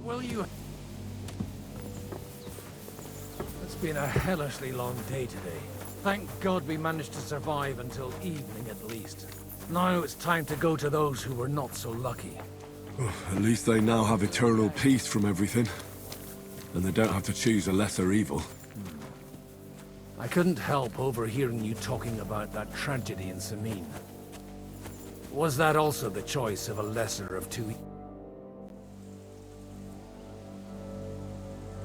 Will you... It's been a hellishly long day today. Thank God we managed to survive until evening at least. Now it's time to go to those who were not so lucky. Oh, at least they now have eternal peace from everything. And they don't have to choose a lesser evil. I couldn't help overhearing you talking about that tragedy in Samine. Was that also the choice of a lesser of two?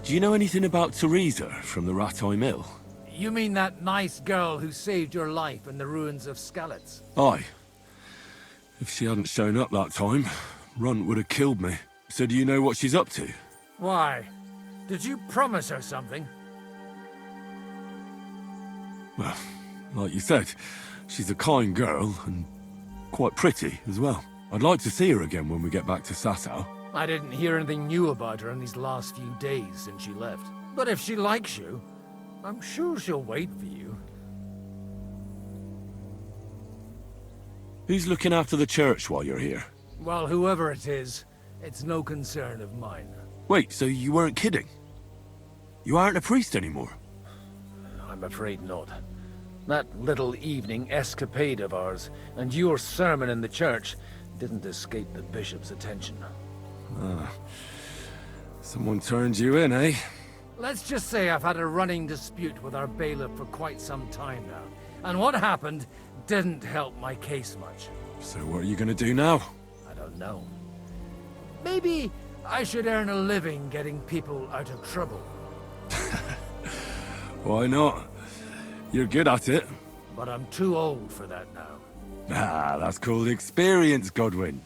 Do you know anything about Teresa from the Rattay Mill? You mean that nice girl who saved your life in the ruins of Skalitz? Aye. If she hadn't shown up that time, Runt would have killed me. So do you know what she's up to? Why? Did you promise her something? Well, like you said, she's a kind girl, and quite pretty as well. I'd like to see her again when we get back to Sasau. I didn't hear anything new about her in these last few days since she left. But if she likes you, I'm sure she'll wait for you. Who's looking after the church while you're here? Well, whoever it is, it's no concern of mine. Wait, so you weren't kidding? You aren't a priest anymore? I'm afraid not. That little evening escapade of ours, and your sermon in the church, didn't escape the bishop's attention. Ah. Someone turned you in, eh? Let's just say I've had a running dispute with our bailiff for quite some time now. And what happened didn't help my case much. So what are you gonna do now? I don't know. Maybe I should earn a living getting people out of trouble. Why not? You're good at it. But I'm too old for that now. Ah, that's called experience, Godwin.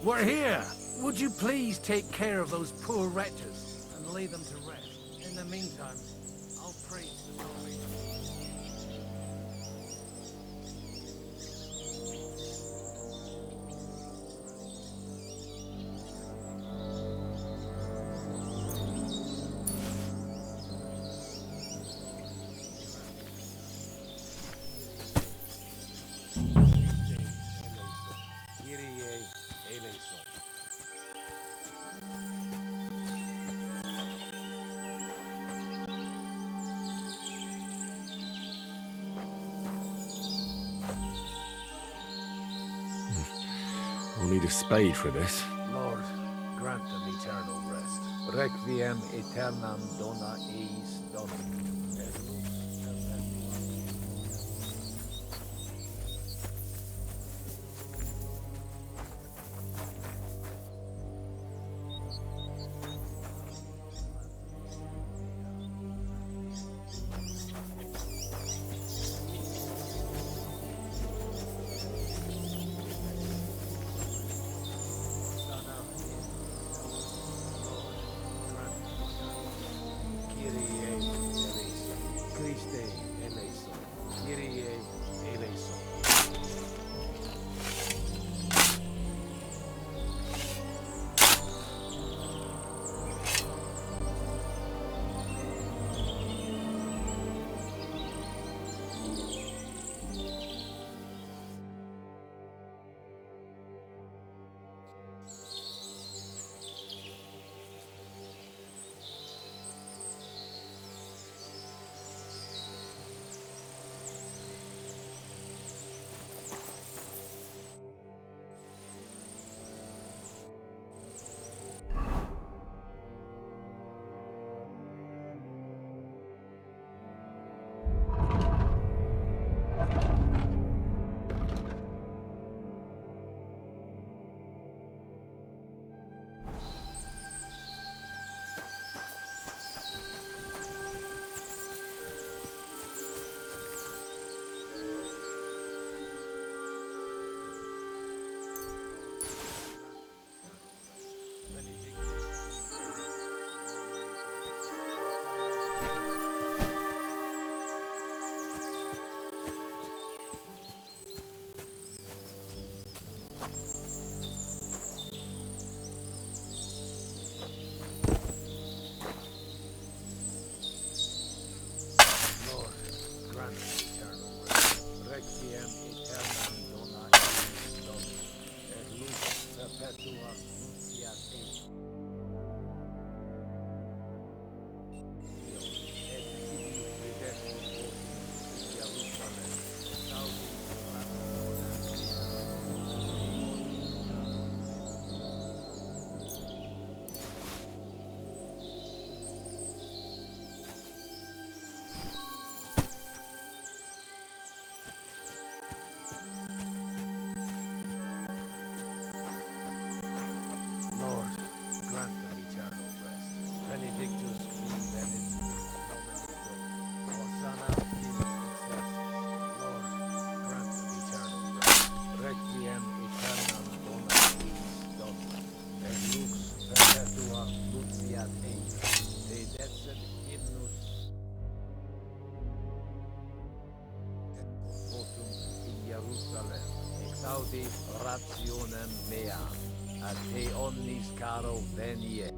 We're here! Would you please take care of those poor wretches and lay them to rest? In the meantime, I'll pray to the salvation. We'll need a spade for this. Lord, grant them eternal rest. Requiem aeternam dona eis Domini. grant eternal rest. Requiem aeternam dona eis Domini, et lux perpetua nuntiat eis. Et sibi redestum votum Jerusalem, saudi Lord, grant them eternal rest. Benedictus qui venit Domini Hosanna in excelsis. Lord, grant them eternal rest. Requiem aeternam dona eis Domini, et lux perpetua nuntiat eis. Te descet hymnus et votum in Jerusalem, exaudi rationem meam. A te omnis caro venie.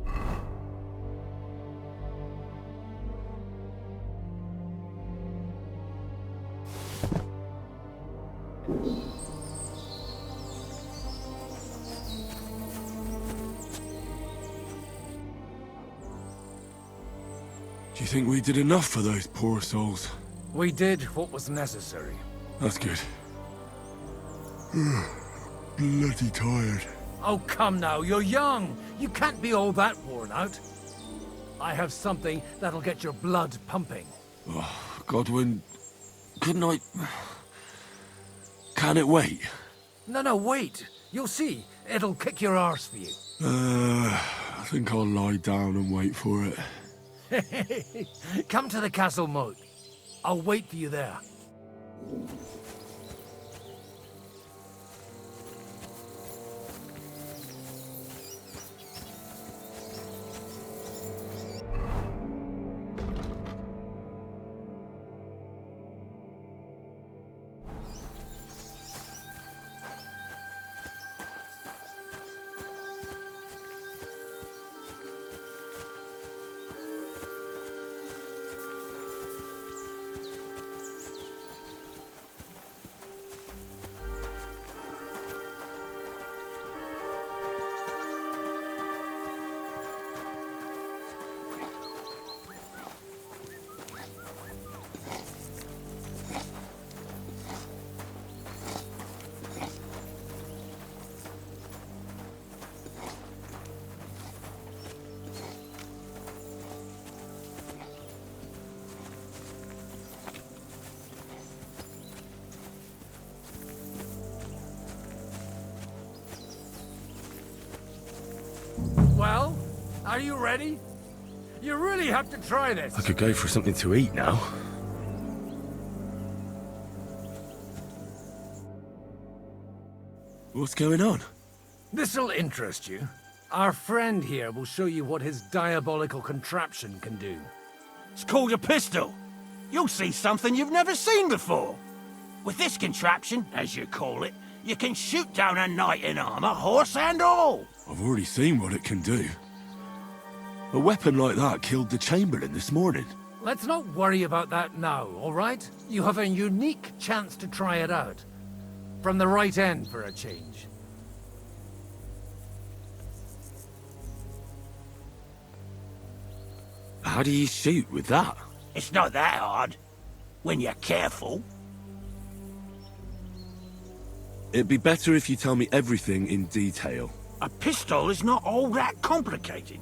Do you think we did enough for those poor souls? We did what was necessary. That's good. Bloody tired. Oh, come now, you're young. You can't be all that worn out. I have something that'll get your blood pumping. Oh, Godwin, couldn't I... Can it wait? No, wait. You'll see. It'll kick your arse for you. I think I'll lie down and wait for it. Come to the castle moat. I'll wait for you there. Well, are you ready? You really have to try this. I could go for something to eat now. What's going on? This'll interest you. Our friend here will show you what his diabolical contraption can do. It's called a pistol. You'll see something you've never seen before. With this contraption, as you call it, you can shoot down a knight in armor, horse and all. I've already seen what it can do. A weapon like that killed the Chamberlain this morning. Let's not worry about that now, all right? You have a unique chance to try it out. From the right end for a change. How do you shoot with that? It's not that hard, when you're careful. It'd be better if you tell me everything in detail. A pistol is not all that complicated.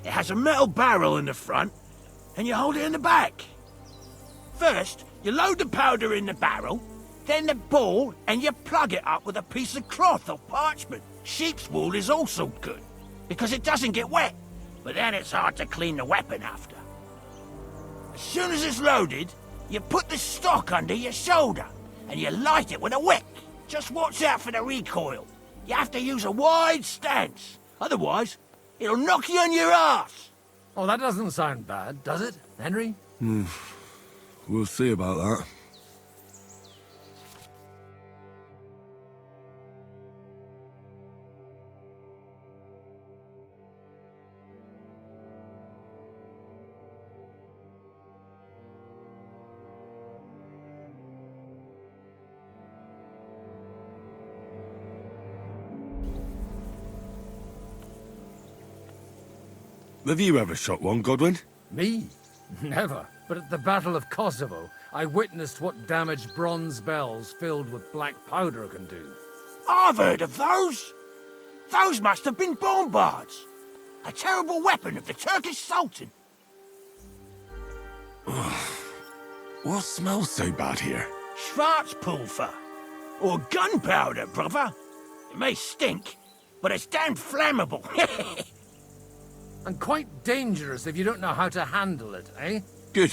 It has a metal barrel in the front, and you hold it in the back. First, you load the powder in the barrel, then the ball, and you plug it up with a piece of cloth or parchment. Sheep's wool is also good, because it doesn't get wet, but then it's hard to clean the weapon after. As soon as it's loaded, you put the stock under your shoulder, and you light it with a wick. Just watch out for the recoil. You have to use a wide stance, otherwise it'll knock you on your ass. Oh, that doesn't sound bad, does it, Henry? We'll see about that. Have you ever shot one, Godwin? Me? Never. But at the Battle of Kosovo, I witnessed what damage bronze bells filled with black powder can do. I've heard of those. Those must have been bombards. A terrible weapon of the Turkish Sultan. What smells so bad here? Schwarzpulver. Or gunpowder, brother. It may stink, but it's damn flammable. And quite dangerous if you don't know how to handle it, eh? Good.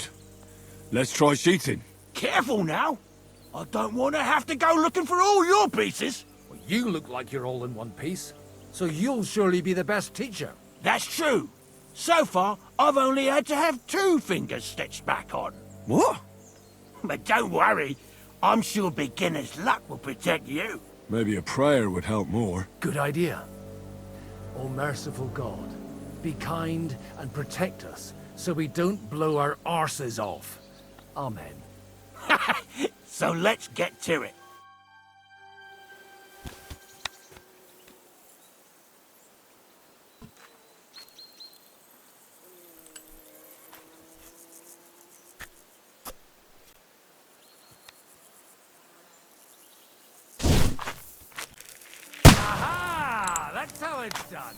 Let's try shooting. Careful now. I don't want to have to go looking for all your pieces. Well, you look like you're all in one piece, so you'll surely be the best teacher. That's true. So far, I've only had to have 2 fingers stitched back on. What? But don't worry. I'm sure beginner's luck will protect you. Maybe a prayer would help more. Good idea. O merciful God, be kind and protect us so we don't blow our arses off. Amen. So let's get to it. Aha! That's how it's done.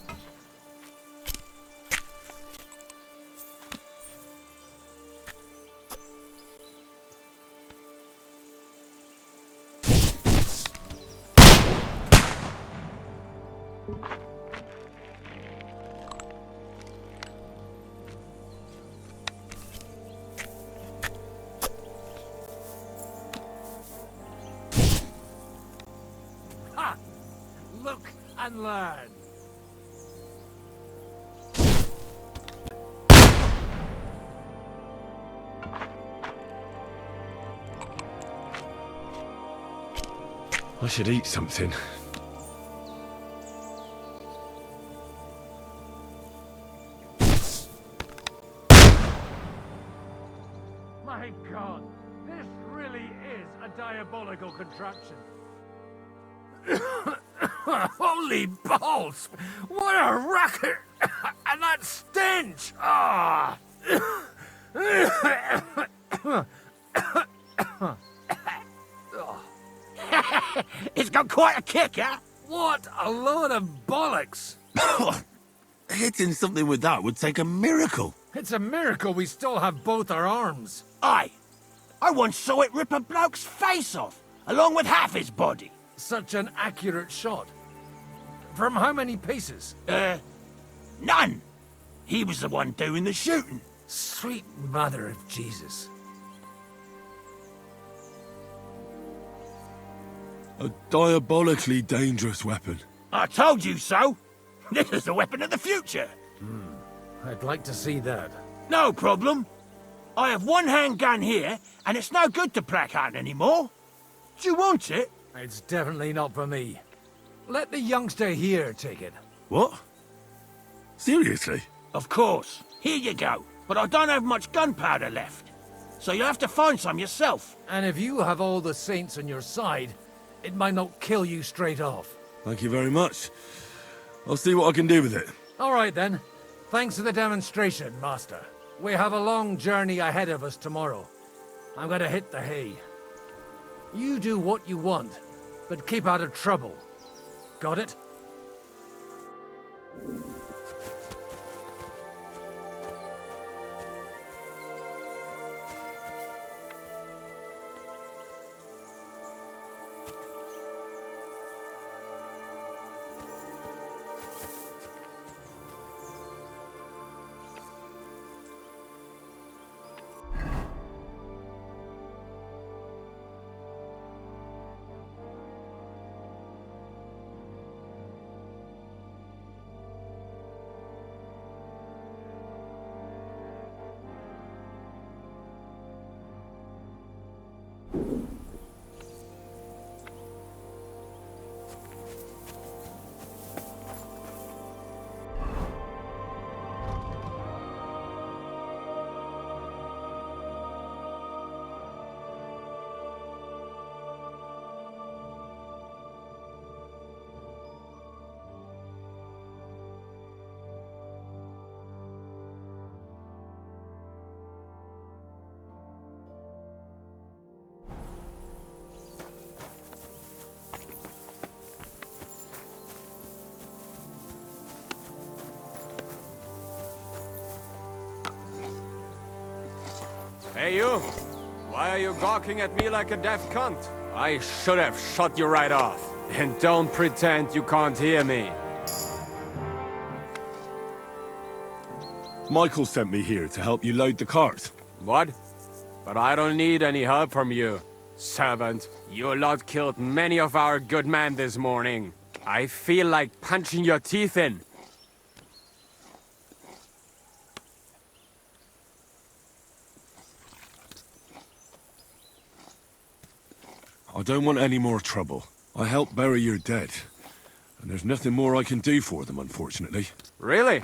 Ha! Look and learn. I should eat something. My God, this really is a diabolical contraption. Holy balls! What a racket! And that stench! Ah! It's got quite a kick, huh? What a load of bollocks! Hitting something with that would take a miracle. It's a miracle we still have both our arms. Aye. I once saw it rip a bloke's face off, along with half his body. Such an accurate shot. From how many paces? None. He was the one doing the shooting. Sweet mother of Jesus. A diabolically dangerous weapon. I told you so. This is the weapon of the future. I'd like to see that. No problem. I have one handgun here, and it's no good to Prakan anymore. Do you want it? It's definitely not for me. Let the youngster here take it. What? Seriously? Of course. Here you go. But I don't have much gunpowder left. So you'll have to find some yourself. And if you have all the saints on your side, it might not kill you straight off. Thank you very much. I'll see what I can do with it. All right then. Thanks for the demonstration, Master. We have a long journey ahead of us tomorrow. I'm gonna hit the hay. You do what you want, but keep out of trouble. Got it? Hey you! Why are you gawking at me like a deaf cunt? I should have shut you right off. And don't pretend you can't hear me. Michael sent me here to help you load the cart. What? But I don't need any help from you. Servant, you lot killed many of our good men this morning. I feel like punching your teeth in. I don't want any more trouble. I helped bury your dead. And there's nothing more I can do for them, unfortunately. Really?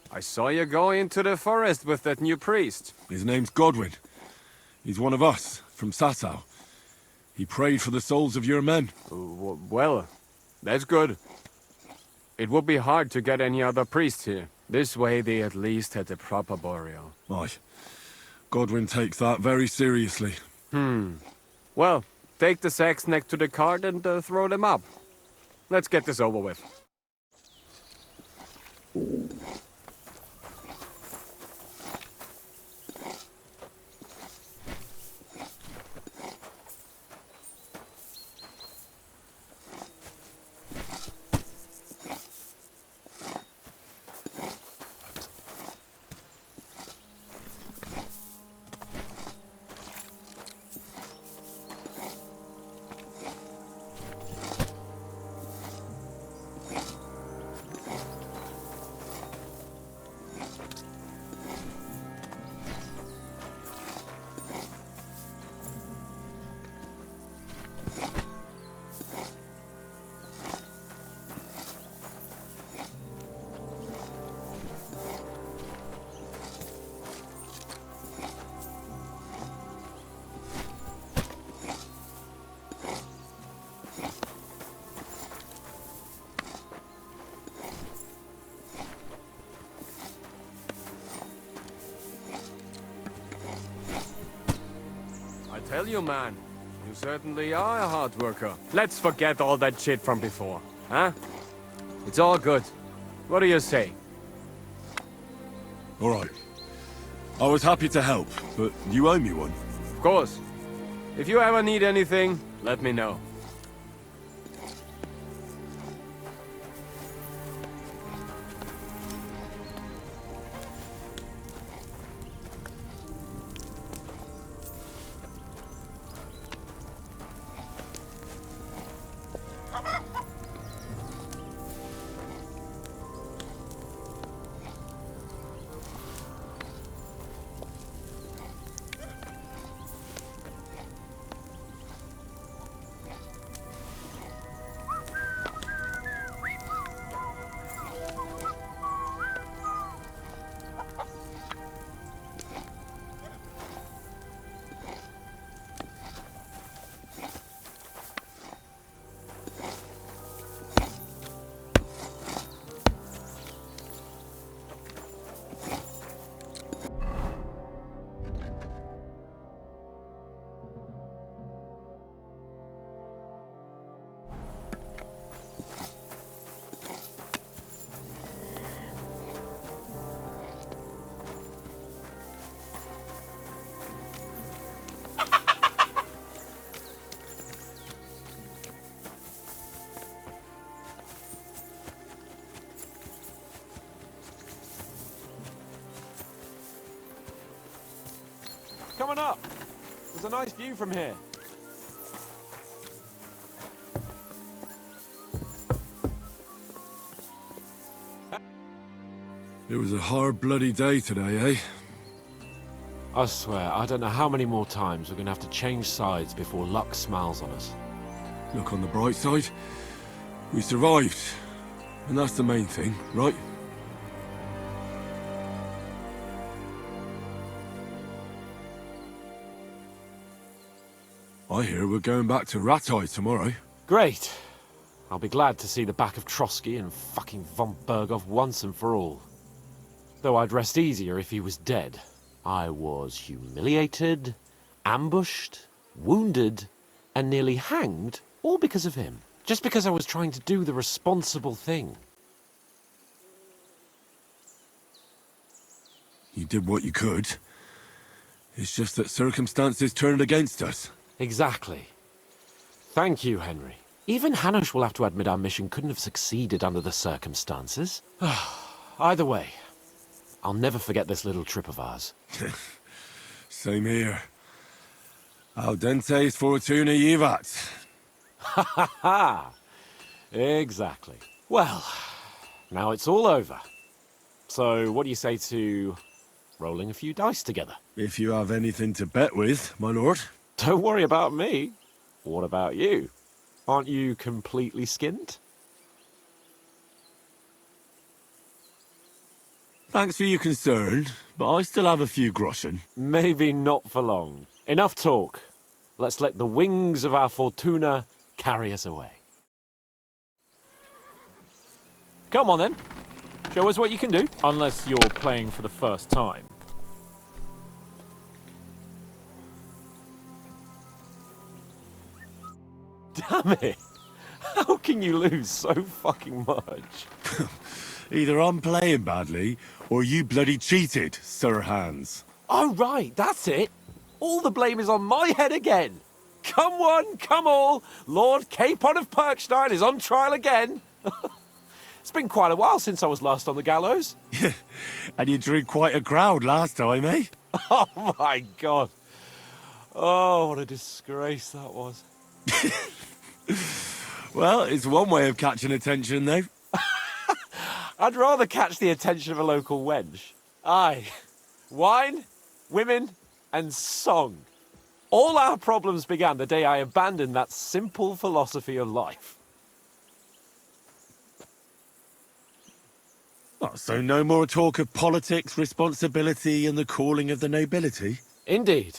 I saw you go into the forest with that new priest. His name's Godwin. He's one of us, from Sasau. He prayed for the souls of your men. Well, that's good. It would be hard to get any other priest here. This way they at least had a proper burial. Aye. Godwin takes that very seriously. Well, take the sacks next to the cart and throw them up. Let's get this over with. Tell you, man, you certainly are a hard worker. Let's forget all that shit from before, huh? It's all good. What do you say? All right. I was happy to help, but you owe me one. Of course. If you ever need anything, let me know. Come on up. There's a nice view from here. It was a hard bloody day today, eh? I swear, I don't know how many more times we're gonna have to change sides before luck smiles on us. Look on the bright side. We survived. And that's the main thing, right? I hear we're going back to Ratai tomorrow. Great. I'll be glad to see the back of Trotsky and fucking von Berghoff once and for all. Though I'd rest easier if he was dead. I was humiliated, ambushed, wounded, and nearly hanged, all because of him. Just because I was trying to do the responsible thing. You did what you could. It's just that circumstances turned against us. Exactly. Thank you, Henry. Even Hanush will have to admit our mission couldn't have succeeded under the circumstances. Either way, I'll never forget this little trip of ours. Same here. Al dentes fortuna jivat. Ha ha ha! Exactly. Well, now it's all over. So, what do you say to rolling a few dice together? If you have anything to bet with, my lord. Don't worry about me. What about you? Aren't you completely skinned? Thanks for your concern, but I still have a few groschen. Maybe not for long. Enough talk. Let's let the wings of our fortuna carry us away. Come on then. Show us what you can do. Unless you're playing for the first time. Damn it! How can you lose so fucking much? Either I'm playing badly, or you bloody cheated, Sir Hans. Oh right, that's it. All the blame is on my head again. Come one, come all. Lord Capon of Perkstein is on trial again. It's been quite a while since I was last on the gallows. And you drew quite a crowd last time, eh? Oh my god. Oh, what a disgrace that was. Well, it's one way of catching attention, though. I'd rather catch the attention of a local wench. Aye. Wine, women, and song. All our problems began the day I abandoned that simple philosophy of life. Oh, so no more talk of politics, responsibility, and the calling of the nobility? Indeed.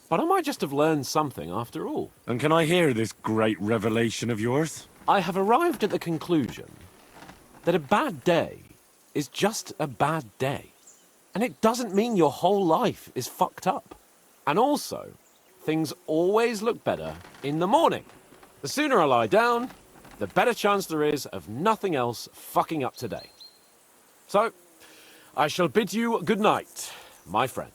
But I might just have learned something after all. And can I hear this great revelation of yours? I have arrived at the conclusion that a bad day is just a bad day. And it doesn't mean your whole life is fucked up. And also, things always look better in the morning. The sooner I lie down, the better chance there is of nothing else fucking up today. So, I shall bid you good night, my friend.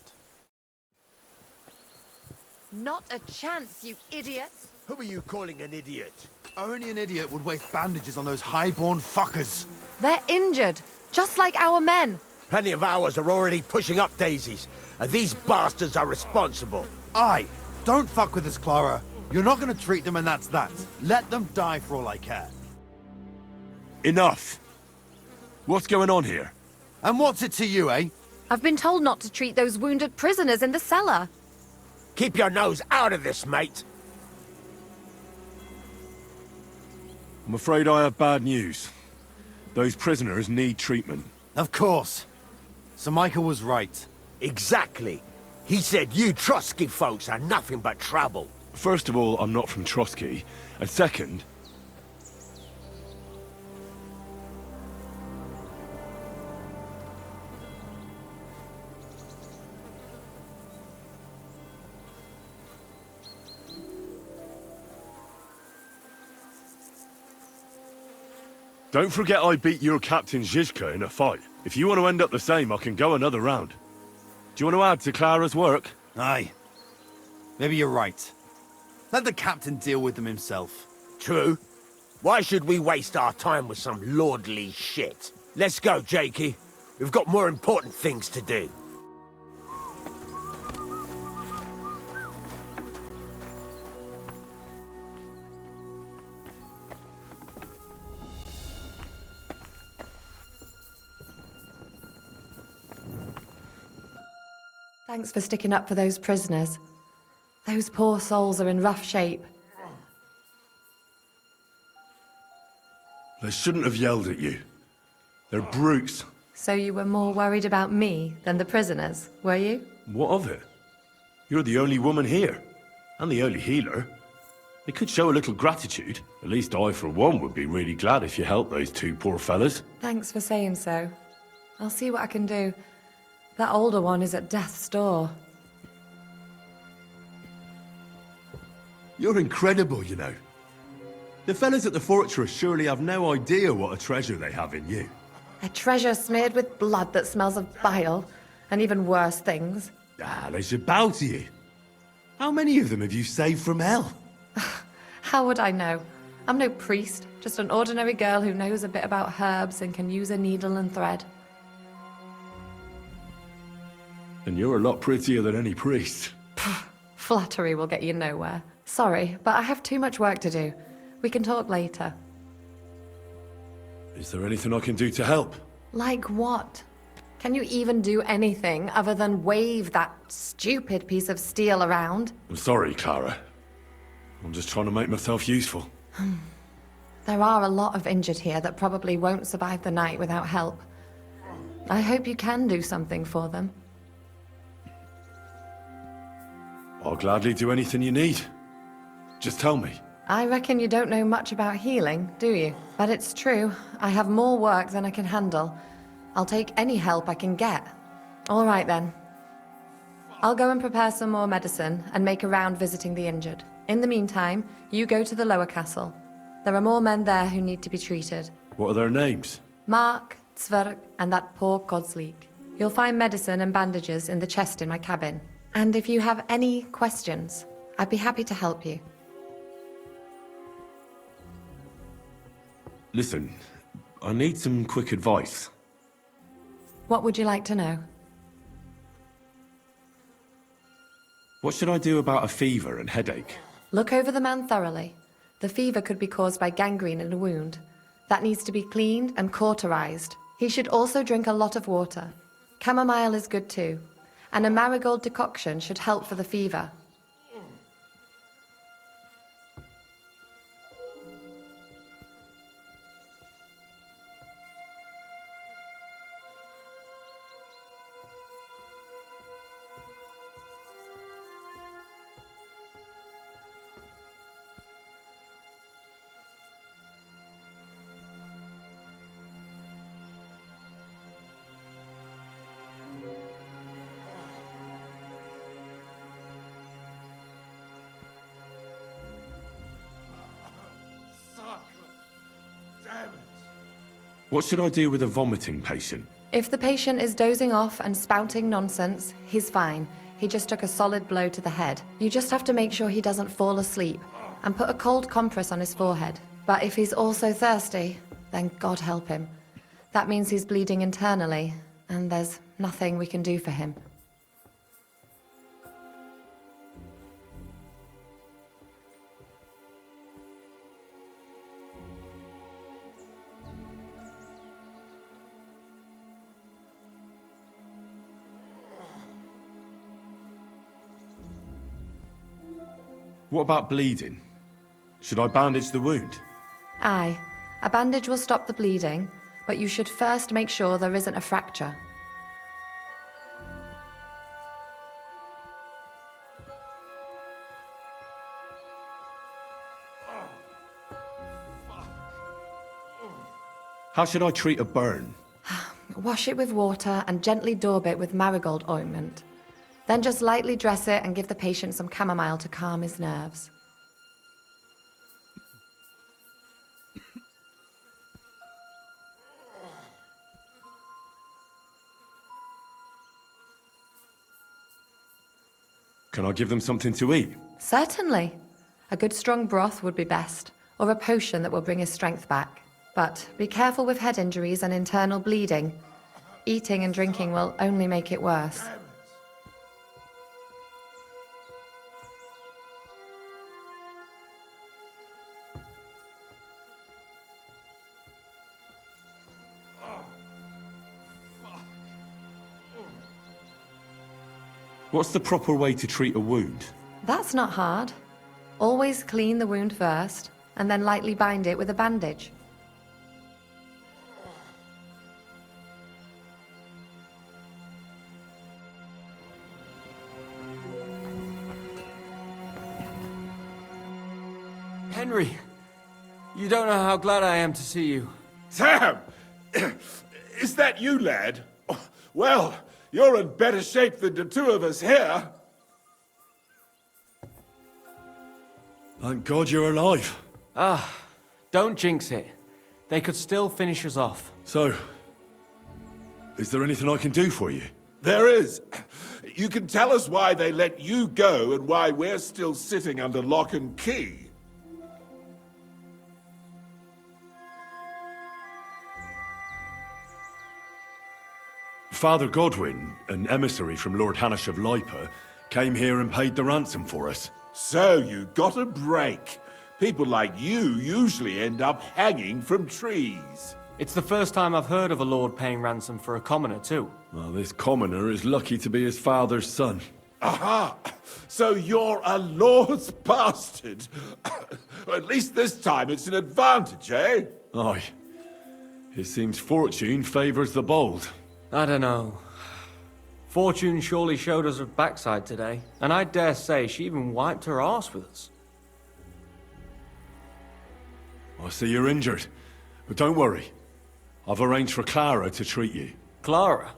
Not a chance, you idiot! Who are you calling an idiot? Only an idiot would waste bandages on those highborn fuckers. They're injured, just like our men. Plenty of ours are already pushing up daisies, and these bastards are responsible. Aye, don't fuck with us, Clara. You're not gonna treat them and that's that. Let them die for all I care. Enough! What's going on here? And what's it to you, eh? I've been told not to treat those wounded prisoners in the cellar. Keep your nose out of this, mate. I'm afraid I have bad news. Those prisoners need treatment. Of course. Sir Michael was right. Exactly. He said you Trotsky folks are nothing but trouble. First of all, I'm not from Trotsky. And second... Don't forget I beat your Captain Zizka in a fight. If you want to end up the same, I can go another round. Do you want to add to Clara's work? Aye. Maybe you're right. Let the captain deal with them himself. True. Why should we waste our time with some lordly shit? Let's go, Jakey. We've got more important things to do. Thanks for sticking up for those prisoners. Those poor souls are in rough shape. They shouldn't have yelled at you. They're brutes. So you were more worried about me than the prisoners, were you? What of it? You're the only woman here. And the only healer. They could show a little gratitude. At least I, for one, would be really glad if you helped those two poor fellas. Thanks for saying so. I'll see what I can do. That older one is at death's door. You're incredible, you know. The fellas at the fortress surely have no idea what a treasure they have in you. A treasure smeared with blood that smells of bile, and even worse things. Ah, they should bow to you. How many of them have you saved from hell? How would I know? I'm no priest, just an ordinary girl who knows a bit about herbs and can use a needle and thread. And you're a lot prettier than any priest. Flattery will get you nowhere. Sorry, but I have too much work to do. We can talk later. Is there anything I can do to help? Like what? Can you even do anything other than wave that stupid piece of steel around? I'm sorry, Clara. I'm just trying to make myself useful. There are a lot of injured here that probably won't survive the night without help. I hope you can do something for them. I'll gladly do anything you need. Just tell me. I reckon you don't know much about healing, do you? But it's true. I have more work than I can handle. I'll take any help I can get. All right then. I'll go and prepare some more medicine and make a round visiting the injured. In the meantime, you go to the lower castle. There are more men there who need to be treated. What are their names? Mark, Zverk, and that poor Godsleek. You'll find medicine and bandages in the chest in my cabin. And if you have any questions, I'd be happy to help you. Listen, I need some quick advice. What would you like to know? What should I do about a fever and headache? Look over the man thoroughly. The fever could be caused by gangrene in a wound. That needs to be cleaned and cauterized. He should also drink a lot of water. Chamomile is good too. And a marigold decoction should help for the fever. What should I do with a vomiting patient? If the patient is dozing off and spouting nonsense, he's fine. He just took a solid blow to the head. You just have to make sure he doesn't fall asleep and put a cold compress on his forehead. But if he's also thirsty, then God help him. That means he's bleeding internally, and there's nothing we can do for him. What about bleeding? Should I bandage the wound? Aye. A bandage will stop the bleeding, but you should first make sure there isn't a fracture. How should I treat a burn? Wash it with water and gently daub it with marigold ointment. Then just lightly dress it and give the patient some chamomile to calm his nerves. Can I give them something to eat? Certainly. A good strong broth would be best, or a potion that will bring his strength back. But be careful with head injuries and internal bleeding. Eating and drinking will only make it worse. What's the proper way to treat a wound? That's not hard. Always clean the wound first, and then lightly bind it with a bandage. Henry, you don't know how glad I am to see you. Sam! Is that you, lad? Well, you're in better shape than the two of us here. Thank God you're alive. Don't jinx it. They could still finish us off. So, is there anything I can do for you? There is. You can tell us why they let you go and why we're still sitting under lock and key. Father Godwin, an emissary from Lord Hanish of Lipa, came here and paid the ransom for us. So you got a break. People like you usually end up hanging from trees. It's the first time I've heard of a lord paying ransom for a commoner, too. Well, this commoner is lucky to be his father's son. Aha! So you're a lord's bastard. At least this time it's an advantage, eh? Aye. It seems fortune favours the bold. I don't know. Fortune surely showed us her backside today, and I dare say she even wiped her arse with us. I see you're injured, but don't worry. I've arranged for Clara to treat you. Clara?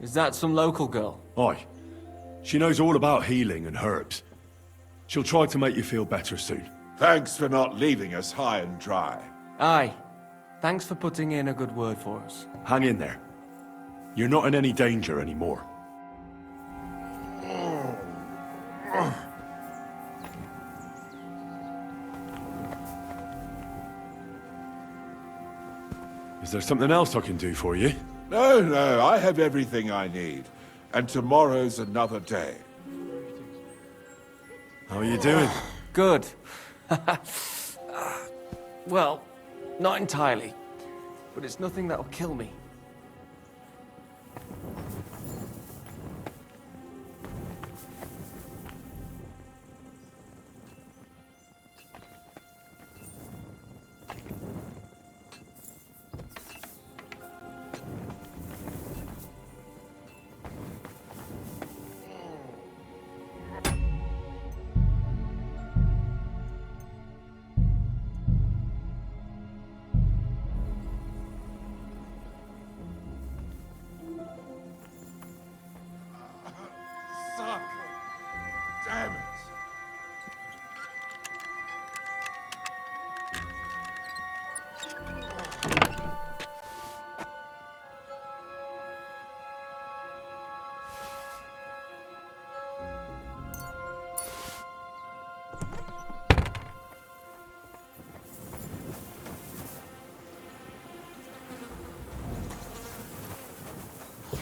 Is that some local girl? Aye. She knows all about healing and herbs. She'll try to make you feel better soon. Thanks for not leaving us high and dry. Aye. Thanks for putting in a good word for us. Hang in there. You're not in any danger anymore. Is there something else I can do for you? No, I have everything I need. And tomorrow's another day. How are you doing? Good. Well, not entirely. But it's nothing that'll kill me. Damn it!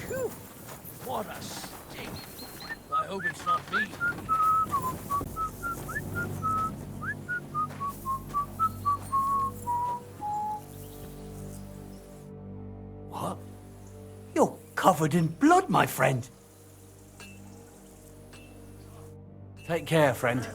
Phew! What a stink! I hope it's not me. What? You're covered in blood, my friend. Take care, friend.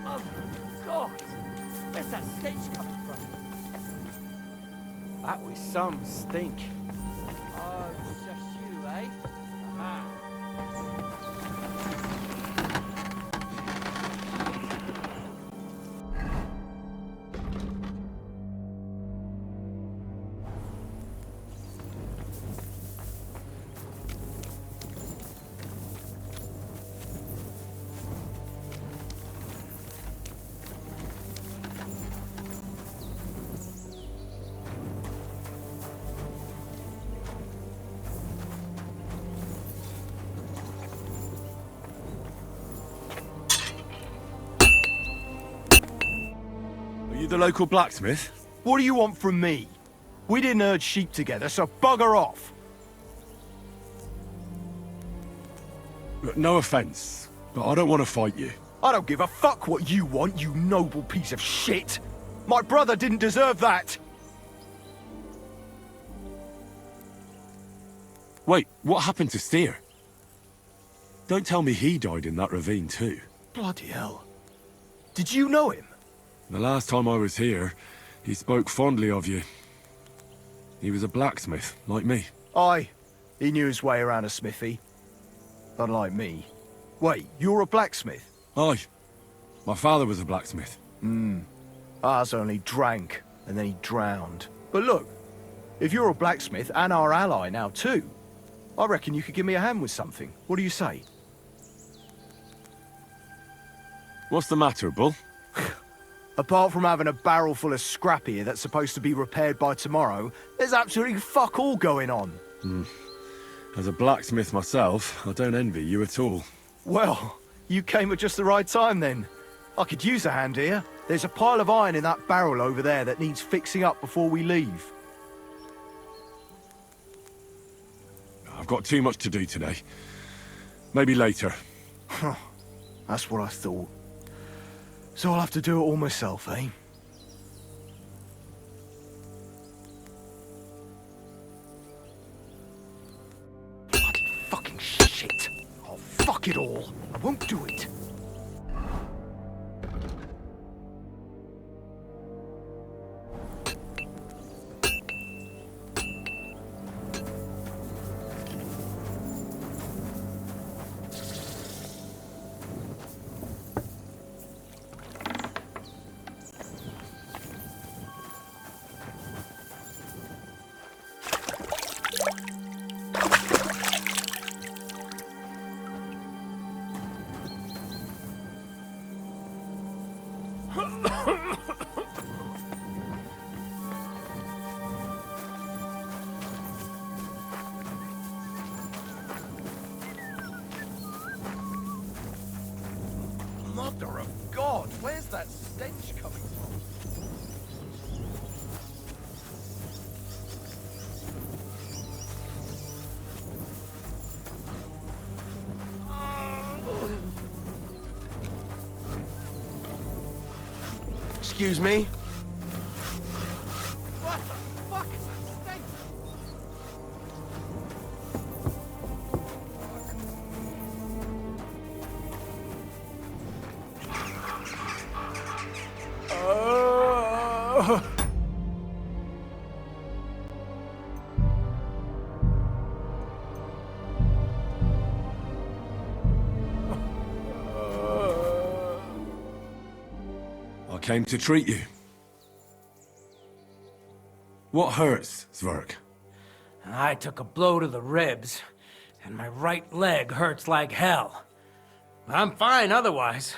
Oh, God! Where's that stench coming from? That was some stink. Oh, it's just you, eh? Aha. Are you the local blacksmith? What do you want from me? We didn't herd sheep together, so bugger off. Look, no offense, but I don't want to fight you. I don't give a fuck what you want, you noble piece of shit. My brother didn't deserve that. Wait, what happened to Steer? Don't tell me he died in that ravine too. Bloody hell. Did you know him? The last time I was here, he spoke fondly of you. He was a blacksmith, like me. Aye, he knew his way around a smithy. Unlike me. Wait, you're a blacksmith? Aye. My father was a blacksmith. Ours only drank, and then he drowned. But look, if you're a blacksmith and our ally now too, I reckon you could give me a hand with something. What do you say? What's the matter, Bull? Apart from having a barrel full of scrap here that's supposed to be repaired by tomorrow, there's absolutely fuck all going on. As a blacksmith myself, I don't envy you at all. Well, you came at just the right time then. I could use a hand here. There's a pile of iron in that barrel over there that needs fixing up before we leave. I've got too much to do today. Maybe later. That's what I thought. So I'll have to do it all myself, eh? Bloody fucking shit. Oh, fuck it all. I won't do it. Mother of God, where's that stench coming from? Excuse me? What the fuck is that stench? I came to treat you. What hurts, Zwerg? I took a blow to the ribs, and my right leg hurts like hell. I'm fine otherwise.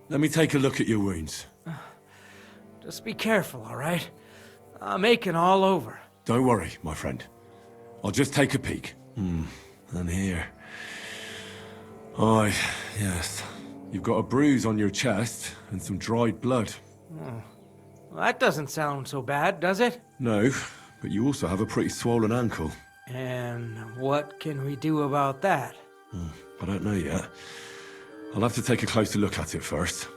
Let me take a look at your wounds. Just be careful, all right? I'm aching all over. Don't worry, my friend. I'll just take a peek. And here. Aye, yes. You've got a bruise on your chest and some dried blood. Well, that doesn't sound so bad, does it? No, but you also have a pretty swollen ankle. And what can we do about that? I don't know yet. I'll have to take a closer look at it first.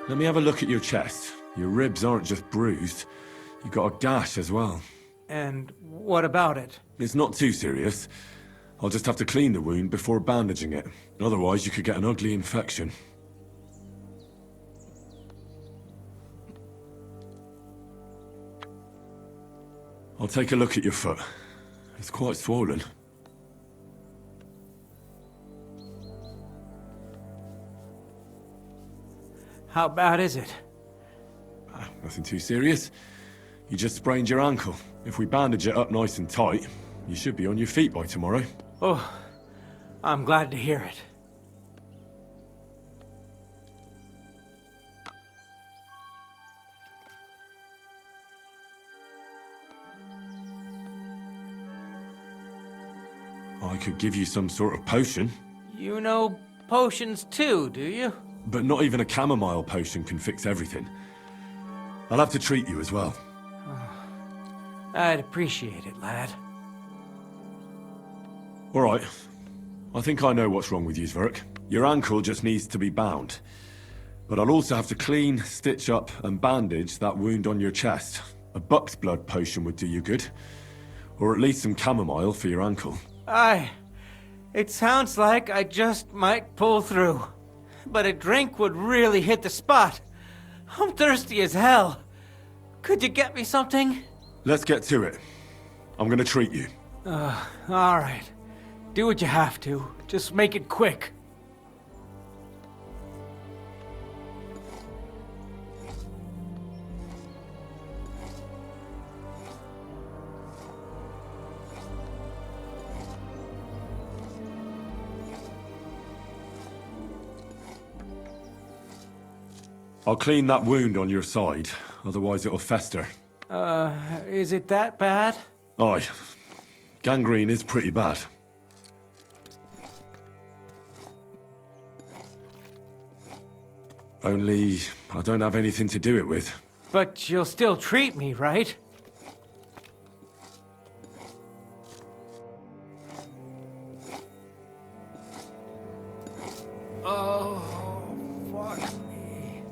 Let me have a look at your chest. Your ribs aren't just bruised. You've got a gash as well. And what about it? It's not too serious. I'll just have to clean the wound before bandaging it. Otherwise, you could get an ugly infection. I'll take a look at your foot. It's quite swollen. How bad is it? Nothing too serious. You just sprained your ankle. If we bandage it up nice and tight, you should be on your feet by tomorrow. Oh, I'm glad to hear it. I could give you some sort of potion. You know potions too, do you? But not even a chamomile potion can fix everything. I'll have to treat you as well. I'd appreciate it, lad. All right. I think I know what's wrong with you, Zwerg. Your ankle just needs to be bound. But I'll also have to clean, stitch up, and bandage that wound on your chest. A buck's blood potion would do you good. Or at least some chamomile for your ankle. Aye. It sounds like I just might pull through. But a drink would really hit the spot. I'm thirsty as hell. Could you get me something? Let's get to it. I'm gonna treat you. Alright. Do what you have to. Just make it quick. I'll clean that wound on your side, otherwise it'll fester. Is it that bad? Aye. Gangrene is pretty bad. Only, I don't have anything to do it with. But you'll still treat me, right? Oh, fuck me.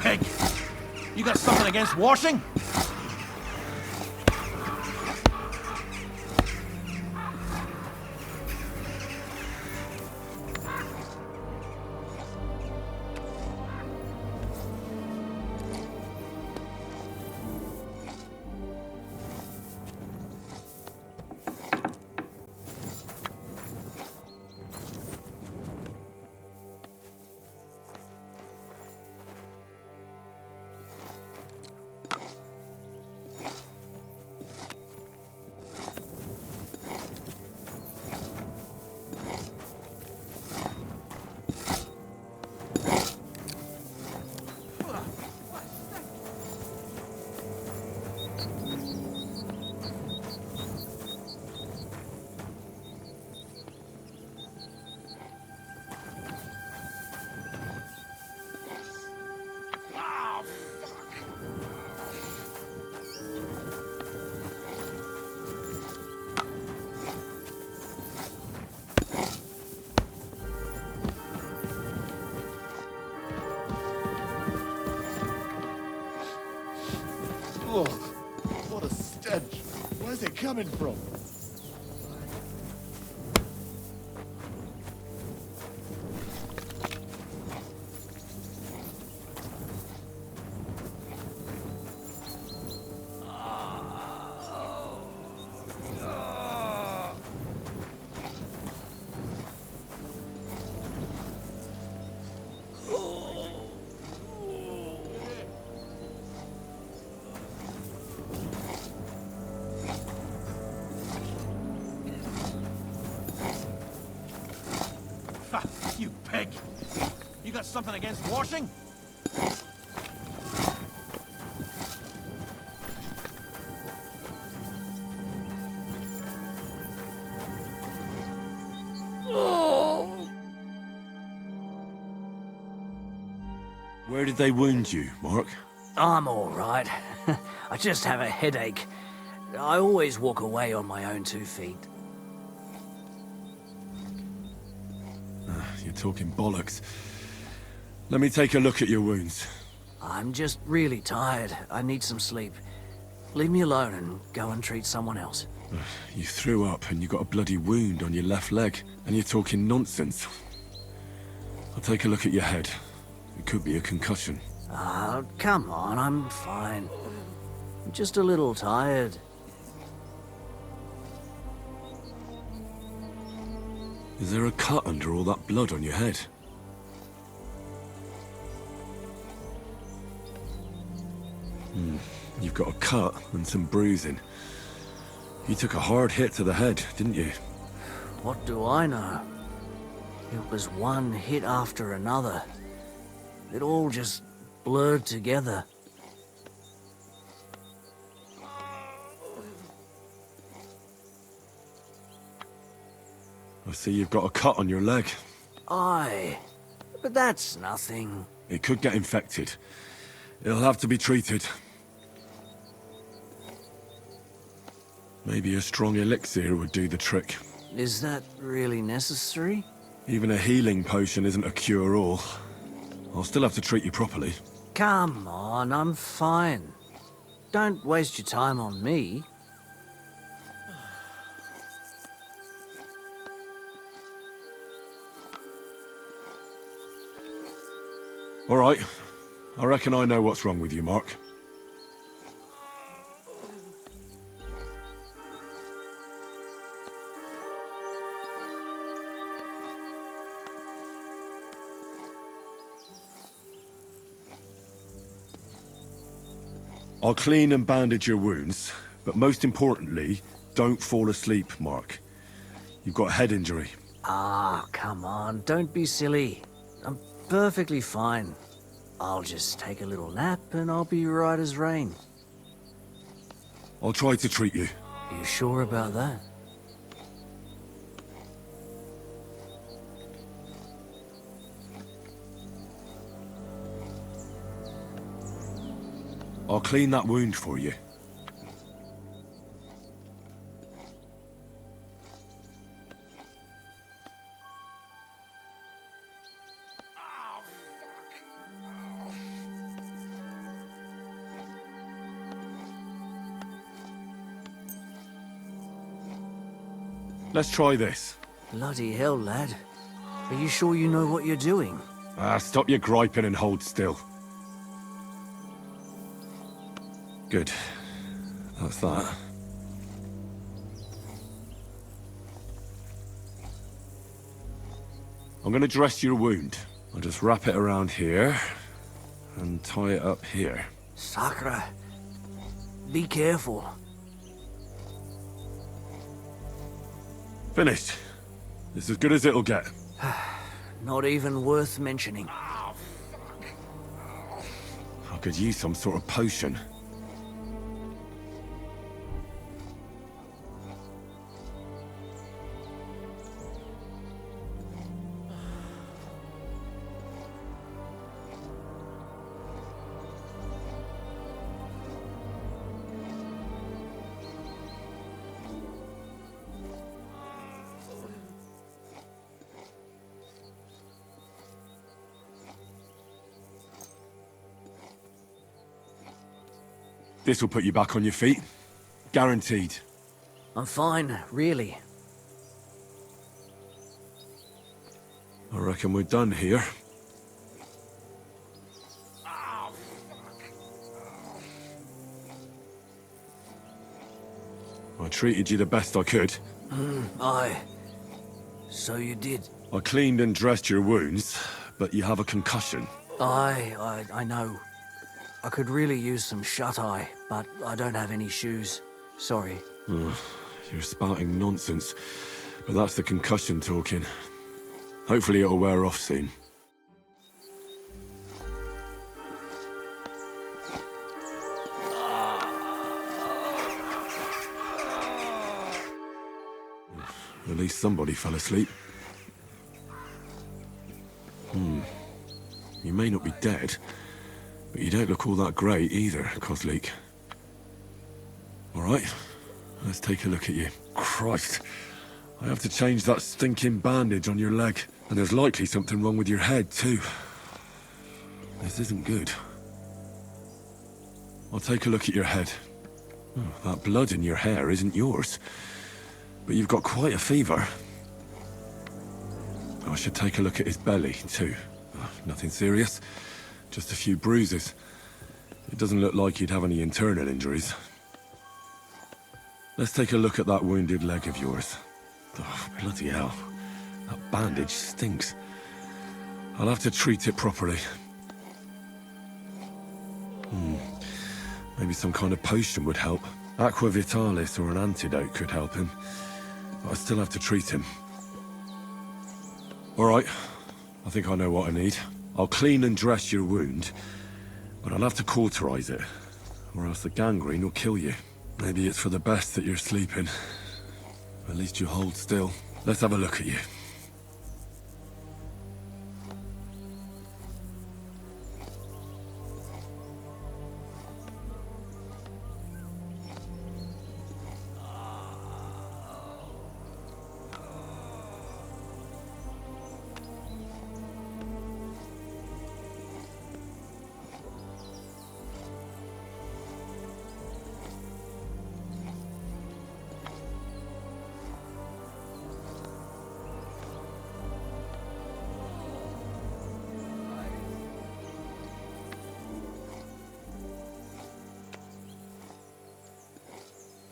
Pig! You got something against washing? Ugh, what a stench. Where's it coming from? You pig! You got something against washing? Where did they wound you, Mark? I'm all right. I just have a headache. I always walk away on my own 2 feet. You're talking bollocks. Let me take a look at your wounds. I'm just really tired. I need some sleep. Leave me alone and go and treat someone else. You threw up and you got a bloody wound on your left leg, and you're talking nonsense. I'll take a look at your head. It could be a concussion. Ah, come on, I'm fine. I'm just a little tired. Is there a cut under all that blood on your head? You've got a cut and some bruising. You took a hard hit to the head, didn't you? What do I know? It was one hit after another. It all just blurred together. I see you've got a cut on your leg. Aye, but that's nothing. It could get infected. It'll have to be treated. Maybe a strong elixir would do the trick. Is that really necessary? Even a healing potion isn't a cure-all. I'll still have to treat you properly. Come on, I'm fine. Don't waste your time on me. All right. I reckon I know what's wrong with you, Mark. I'll clean and bandage your wounds, but most importantly, don't fall asleep, Mark. You've got a head injury. Ah, come on, don't be silly. I'm perfectly fine. I'll just take a little nap and I'll be right as rain. I'll try to treat you. You sure about that? I'll clean that wound for you. Let's try this. Bloody hell, lad. Are you sure you know what you're doing? Stop your griping and hold still. Good. That's that. I'm gonna dress your wound. I'll just wrap it around here and tie it up here. Sakra. Be careful. Finished. It's as good as it'll get. Not even worth mentioning. I could use some sort of potion. This will put you back on your feet. Guaranteed. I'm fine, really. I reckon we're done here. I treated you the best I could. Aye. So you did. I cleaned and dressed your wounds, but you have a concussion. I know. I could really use some shut-eye, but I don't have any shoes. Sorry. You're spouting nonsense, but that's the concussion talking. Hopefully it'll wear off soon. At least somebody fell asleep. You may not be dead, but you don't look all that great either, Kozlik. Alright, let's take a look at you. Christ, I have to change that stinking bandage on your leg, and there's likely something wrong with your head too. This isn't good. I'll take a look at your head. That blood in your hair isn't yours, but you've got quite a fever. I should take a look at his belly too. Nothing serious, just a few bruises. It doesn't look like he'd have any internal injuries. Let's take a look at that wounded leg of yours. Oh, bloody hell. That bandage stinks. I'll have to treat it properly. Maybe some kind of potion would help. Aqua Vitalis or an antidote could help him. But I still have to treat him. Alright, I think I know what I need. I'll clean and dress your wound, but I'll have to cauterize it, or else the gangrene will kill you. Maybe it's for the best that you're sleeping. At least you hold still. Let's have a look at you.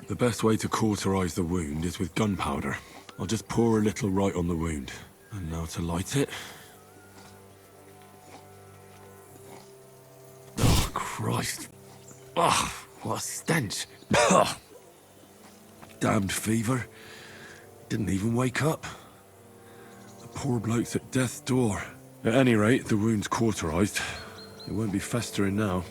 The best way to cauterize the wound is with gunpowder. I'll just pour a little right on the wound. And now to light it. Oh, Christ. Oh, what a stench. Damned fever. Didn't even wake up. The poor bloke's at death's door. At any rate, the wound's cauterized. It won't be festering now.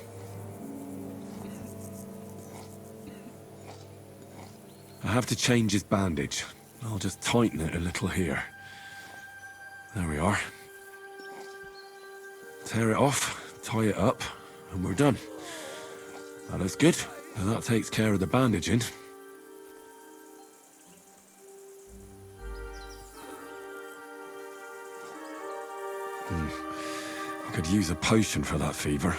I have to change his bandage. I'll just tighten it a little here. There we are. Tear it off, tie it up, and we're done. That looks good, and that takes care of the bandaging. I could use a potion for that fever.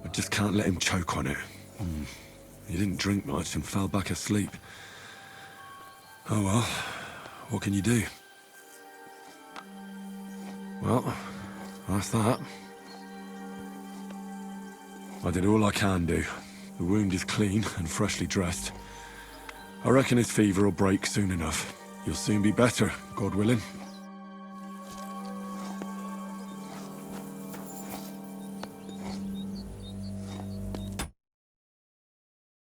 I just can't let him choke on it. He didn't drink much and fell back asleep. Oh well, what can you do? Well, that's that. I did all I can do. The wound is clean and freshly dressed. I reckon his fever will break soon enough. You'll soon be better, God willing.